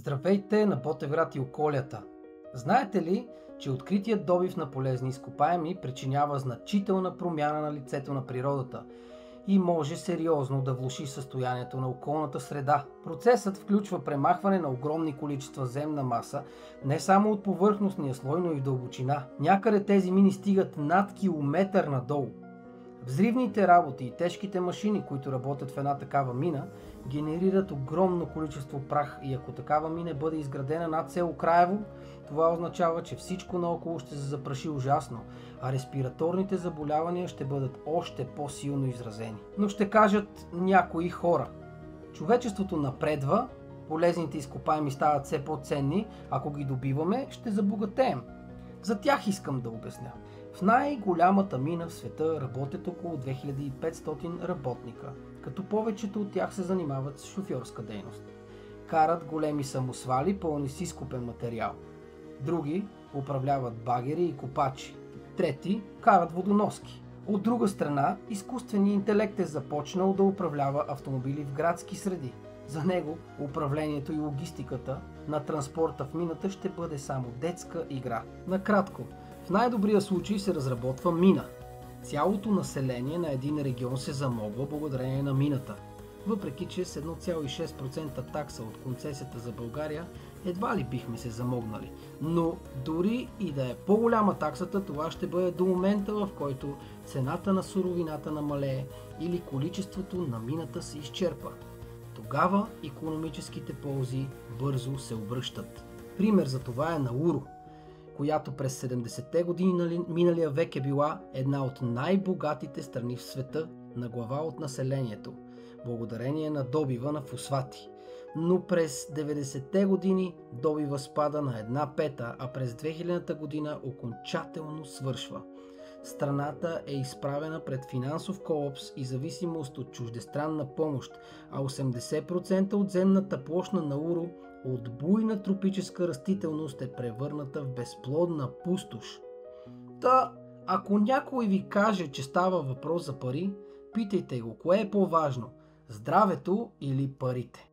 Здравейте на Ботевград и околията! Знаете ли, че откритият добив на полезни изкопаеми причинява значителна промяна на лицето на природата и може сериозно да влоши състоянието на околната среда? Процесът включва премахване на огромни количества земна маса, не само от повърхностния слой, но и в дълбочина. Някъде тези мини стигат над километър надолу. Взривните работи и тежките машини, които работят в една такава мина, генерират огромно количество прах и ако такава мина бъде изградена над село Краево, това означава, че всичко наоколо ще се запраши ужасно, а респираторните заболявания ще бъдат още по-силно изразени. Но ще кажат някои хора: човечеството напредва, полезните изкопаеми стават все по-ценни, ако ги добиваме, ще забогатеем. За тях искам да обясня. В най-голямата мина в света работят около 2500 работника, като повечето от тях се занимават с шофьорска дейност. Карат големи самосвали, пълни с изкопен материал. Други управляват багери и копачи. Трети карат водоноски. От друга страна, изкуственият интелект е започнал да управлява автомобили в градски среди. За него управлението и логистиката на транспорта в мината ще бъде само детска игра. Накратко, в най-добрия случай се разработва мина. Цялото население на един регион се замогва благодарение на мината. Въпреки че с 1,6% такса от концесията за България едва ли бихме се замогнали. Но дори и да е по-голяма таксата, това ще бъде до момента, в който цената на суровината намалее или количеството на мината се изчерпа. Тогава икономическите ползи бързо се обръщат. Пример за това е Науру, която през 70-те години на миналия век е била една от най-богатите страни в света на глава от населението, благодарение на добива на фосфати. Но през 90-те години добива спада на 1/5, а през 2000-та година окончателно свършва. Страната е изправена пред финансов колапс и зависимост от чуждестранна помощ, а 80% от земната площ на Науру от буйна тропическа растителност е превърната в безплодна пустош. Та, ако някой ви каже, че става въпрос за пари, питайте го, кое е по-важно – здравето или парите?